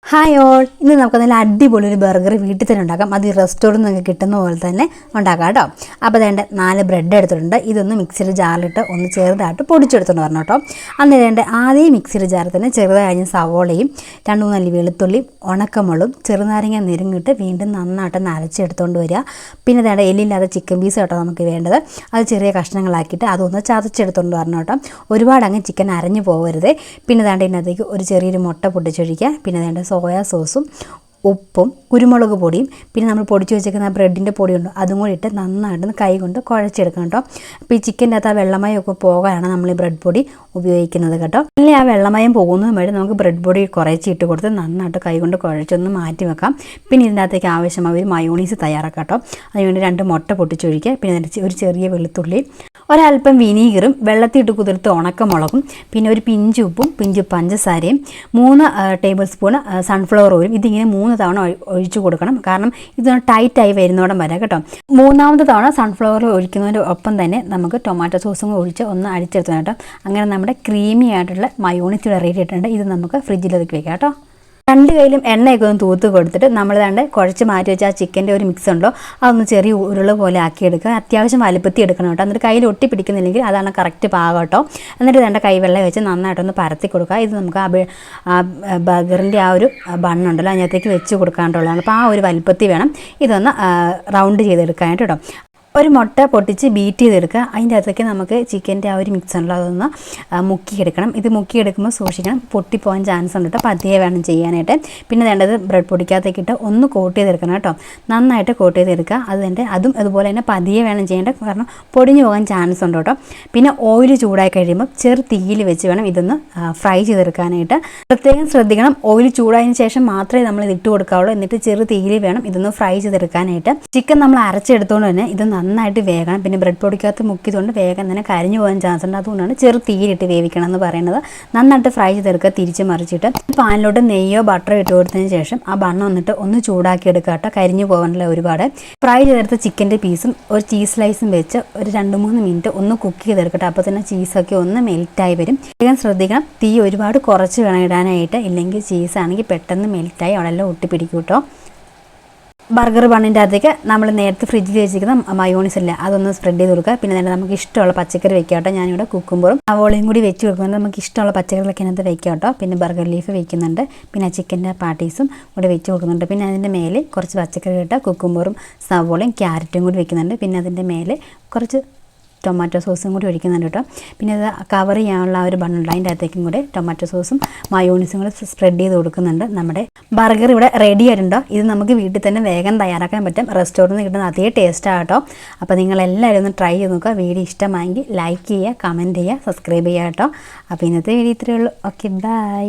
Hi all, ഇന്ന് നമുക്ക് നല്ല അടിപൊളി ഒരു ബർഗർ വീട്ടിൽ തന്നെ ഉണ്ടാക്കാം. അത് ഈ റെസ്റ്റോറൻറ്റിൽ നിന്ന് കിട്ടുന്ന പോലെ തന്നെ ഉണ്ടാക്കാം കേട്ടോ. അപ്പോൾ വേണ്ട 4 ബ്രെഡ് എടുത്തിട്ടുണ്ട്. ഇതൊന്ന് മിക്സിയുടെ ജാറിലിട്ട് ഒന്ന് ചെറുതായിട്ട് പൊടിച്ചെടുത്തോണ്ട് വരണം കേട്ടോ. അന്ന് വേണ്ട ആദ്യം മിക്സിയുടെ ജാറിൽ തന്നെ ചെറുതായി സവോളയും 2-3 അല്ലി വെളുത്തുള്ളിയും ഉണക്കമുളകും ചെറുനാരങ്ങ നിരങ്ങിട്ട് വീണ്ടും നന്നായിട്ട് നരച്ചെടുത്തുകൊണ്ട് വരിക. പിന്നെ വേണ്ട എല്ലില്ലാതെ ചിക്കൻ പീസ് കേട്ടോ നമുക്ക് വേണ്ടത്. അത് ചെറിയ കഷ്ണങ്ങളാക്കിയിട്ട് അതൊന്ന് ചതച്ചെടുത്തുകൊണ്ട് വരണം കേട്ടോ. ഒരുപാട് അങ്ങ് ചിക്കൻ അരഞ്ഞു പോകരുത്. പിന്നെ വേണ്ട ഇതിനകത്തേക്ക് ഒരു ചെറിയൊരു മുട്ട പൊട്ടിച്ചൊഴിക്കുക. പിന്നെ വേണ്ട സോയാ സോസും ഉപ്പും കുരുമുളക് പൊടിയും പിന്നെ നമ്മൾ പൊടിച്ച് വെച്ചേക്കുന്ന ബ്രെഡിൻ്റെ പൊടിയുണ്ട് അതും കൂടി ഇട്ട് നന്നായിട്ട് കൈ കൊണ്ട് കുഴച്ചെടുക്കണം കേട്ടോ. അപ്പോൾ ഈ ചിക്കൻ്റെ അകത്ത് ആ വെള്ളമയമൊക്കെ പോകാനാണ് നമ്മൾ ഈ ബ്രെഡ് പൊടി ഉപയോഗിക്കുന്നത് കേട്ടോ. അല്ലെങ്കിൽ ആ വെള്ളമയം പോകുന്നതും വഴി നമുക്ക് ബ്രെഡ് പൊടി കുറച്ച് ഇട്ട് കൊടുത്ത് നന്നായിട്ട് കൈ കൊണ്ട് കുഴച്ചൊന്ന് മാറ്റി വെക്കാം. പിന്നെ ഇതിൻ്റെ അകത്തേക്ക് ആവശ്യമായ ഒരു മയോണീസ് തയ്യാറാക്കാം കേട്ടോ. അതിനുവേണ്ടി 2 മുട്ട പൊട്ടിച്ചൊഴിക്കുക. പിന്നെ ഒരു ചെറിയ വെളുത്തുള്ളി, ഒരൽപ്പം വിനീഗറും വെള്ളത്തിയിട്ട് കുതിർത്ത് ഉണക്കമുളകും പിന്നെ ഒരു പിഞ്ച് ഉപ്പും പിഞ്ച് പഞ്ചസാരയും 3 ടേബിൾ സ്പൂൺ സൺഫ്ലവർ ഓയിലും ഇതിങ്ങനെ 3 തവണ ഒഴിച്ചു കൊടുക്കണം. കാരണം ഇതൊന്ന് ടൈറ്റായി വരുന്നോടം വരെ കേട്ടോ. 3ാമത്തെ തവണ സൺഫ്ലവർ ഒഴിക്കുന്നതിൻ്റെ ഒപ്പം തന്നെ നമുക്ക് ടൊമാറ്റോ സോസും ഒഴിച്ച് ഒന്ന് അടിച്ചെടുത്തണം കേട്ടോ. അങ്ങനെ നമ്മുടെ ക്രീമി ആയിട്ടുള്ള മയോണീസ് റെഡി ആയിട്ടുണ്ട്. ഇത് നമുക്ക് ഫ്രിഡ്ജിലേക്ക് വെക്കാം കേട്ടോ. 2 കയ്യിലും എണ്ണയൊക്കെ ഒന്ന് തൂത്ത് കൊടുത്തിട്ട് നമ്മൾ ദാണ്ട് കുഴച്ച് മാറ്റി വെച്ചാൽ ആ ചിക്കൻ്റെ ഒരു മിക്സ് ഉണ്ടോ അതൊന്ന് ചെറിയ ഉരുള പോലെ ആക്കിയെടുക്കുക. അത്യാവശ്യം വലുപ്പത്തി എടുക്കണം കേട്ടോ. എന്നിട്ട് കയ്യിൽ ഒട്ടി പിടിക്കുന്നില്ലെങ്കിൽ അതാണ് കറക്റ്റ് പാകം കേട്ടോ. എന്നിട്ട് വേണ്ട കൈവെള്ളം വെച്ച് നന്നായിട്ടൊന്ന് പരത്തി കൊടുക്കുക. ഇത് നമുക്ക് ആ ബർഗറിൻ്റെ ആ ഒരു ബണ്ണുണ്ടല്ലോ അതിനകത്തേക്ക് വെച്ച് കൊടുക്കാനുള്ളതാണ്. അപ്പോൾ ആ ഒരു വലുപ്പത്തിൽ വേണം ഇതൊന്ന് റൗണ്ട് ചെയ്തെടുക്കാനായിട്ട് കേട്ടോ. ഒരു മുട്ട പൊട്ടിച്ച് ബീറ്റ് ചെയ്തെടുക്കുക. അതിൻ്റെ അകത്തേക്ക് നമുക്ക് ചിക്കൻ്റെ ആ ഒരു മിക്സ് ഉണ്ടല്ലോ അതൊന്ന് മുക്കിയെടുക്കണം. ഇത് മുക്കിയെടുക്കുമ്പോൾ സൂക്ഷിക്കണം, പൊട്ടിപ്പോകാൻ ചാൻസ് ഉണ്ട് കേട്ടോ. പതിയെ വേണം ചെയ്യാനായിട്ട്. പിന്നെ വേണ്ടത് ബ്രെഡ് പൊടിക്കകത്തേക്കിട്ട് ഒന്ന് കോട്ട് ചെയ്തെടുക്കണം കേട്ടോ. നന്നായിട്ട് കോട്ട് ചെയ്തെടുക്കുക. അതും അതുപോലെ തന്നെ പതിയെ വേണം ചെയ്യേണ്ടത്, കാരണം പൊടിഞ്ഞു പോകാൻ ചാൻസ് ഉണ്ട് കേട്ടോ. പിന്നെ ഓയിൽ ചൂടായി കഴിയുമ്പോൾ ചെറു തീയിൽ വെച്ച് വേണം ഇതൊന്ന് ഫ്രൈ ചെയ്തെടുക്കാനായിട്ട്. പ്രത്യേകം ശ്രദ്ധിക്കണം, ഓയിൽ ചൂടായതിനു ശേഷം മാത്രമേ നമ്മൾ ഇത് ഇട്ട് കൊടുക്കാവുള്ളൂ. എന്നിട്ട് ചെറു തീയിൽ വേണം ഇതൊന്ന് ഫ്രൈ ചെയ്തെടുക്കാനായിട്ട്. ചിക്കൻ നമ്മൾ അരച്ചെടുത്തുകൊണ്ട് തന്നെ ഇത് നന്നായിട്ട് വേകണം. പിന്നെ ബ്രെഡ് പൊടിക്കകത്ത് മുക്കിയതുകൊണ്ട് വേഗം തന്നെ കരിഞ്ഞു പോകാൻ ചാൻസ് ഉണ്ട്. അതുകൊണ്ടാണ് ചെറു തീയിലിട്ട് വേവിക്കണം എന്ന് പറയുന്നത്. നന്നായിട്ട് ഫ്രൈ ചെയ്തെടുക്കുക. തിരിച്ച് മറിച്ചിട്ട് പാനിലോട്ട് നെയ്യോ ബട്ടറോ ഇട്ട് കൊടുത്തതിന് ശേഷം ആ ബണ്ണം വന്നിട്ട് ഒന്ന് ചൂടാക്കി എടുക്കുക കേട്ടോ. കരിഞ്ഞു പോകാനുള്ള ഒരുപാട് ഫ്രൈ ചെയ്തെടുത്ത ചിക്കൻ്റെ പീസും ഒരു ചീസ് സ്ലൈസും വെച്ച് ഒരു 2-3 മിനിറ്റ് ഒന്ന് കുക്ക് ചെയ്തെടുക്കട്ടെ. അപ്പോൾ തന്നെ ചീസൊക്കെ ഒന്ന് മെൽറ്റായി വരും. വേഗം ശ്രദ്ധിക്കണം, തീ ഒരുപാട് കുറച്ച് വേണം ഇടാനായിട്ട്. ഇല്ലെങ്കിൽ ചീസാണെങ്കിൽ പെട്ടെന്ന് മെൽറ്റായി അവിടെല്ലാം ഒട്ടിപ്പിടിക്കും കേട്ടോ. ബർഗർ ബണ്ണിൻ്റെ അകത്തേക്ക് നമ്മൾ നേരത്തെ ഫ്രിഡ്ജിൽ വെച്ചിരിക്കുന്ന മയോണീസ് ഇല്ല അതൊന്ന് സ്പ്രെഡ് ചെയ്ത് കൊടുക്കുക. പിന്നെ തന്നെ നമുക്ക് ഇഷ്ടമുള്ള പച്ചക്കറി വെക്കാം കേട്ടോ. ഞാനിവിടെ കുക്കുമ്പറും സവോളയും കൂടി വെച്ച് കൊടുക്കുന്നുണ്ട്. നമുക്ക് ഇഷ്ടമുള്ള പച്ചക്കറികളൊക്കെ അതിനകത്ത് വെക്കാം കേട്ടോ. പിന്നെ ബർഗർ ലീഫ് വെക്കുന്നുണ്ട്. പിന്നെ ചിക്കൻ്റെ പാർട്ടീസും കൂടി വെച്ച് കൊടുക്കുന്നുണ്ട്. പിന്നെ അതിൻ്റെ മേലെ കുറച്ച് പച്ചക്കറി ഇട്ട് കുക്കുമ്പറും സവോളയും ക്യാരറ്റും കൂടി വെക്കുന്നുണ്ട്. പിന്നെ അതിൻ്റെ മേലെ കുറച്ച് ടൊമാറ്റോ സോസും കൂടി ഒഴിക്കുന്നുണ്ട് കേട്ടോ. പിന്നെ അത് കവർ ചെയ്യാനുള്ള ഒരു ബണ്ണുണ്ട് അതിൻ്റെ അകത്തേക്കും കൂടെ ടൊമാറ്റോ സോസും മയോണീസും കൂടെ സ്പ്രെഡ് ചെയ്ത് കൊടുക്കുന്നുണ്ട്. നമ്മുടെ ബർഗർ ഇവിടെ റെഡി ആയിട്ടുണ്ടോ. ഇത് നമുക്ക് വീട്ടിൽ തന്നെ വേഗം തയ്യാറാക്കാൻ പറ്റും. റെസ്റ്റോറൻറ്റിൽ നിന്ന് കിട്ടുന്ന അതേ ടേസ്റ്റാണ് കേട്ടോ. അപ്പോൾ നിങ്ങളെല്ലാവരും ഒന്ന് ട്രൈ ചെയ്ത് നോക്കുക. വീഡിയോ ഇഷ്ടമായെങ്കിൽ ലൈക്ക് ചെയ്യുക, കമൻറ്റ് ചെയ്യുക, സബ്സ്ക്രൈബ് ചെയ്യുക കേട്ടോ. അപ്പോൾ ഇന്നത്തെ വീഡിയോ ഇത്രയേ ഉള്ളൂ. Okay, by.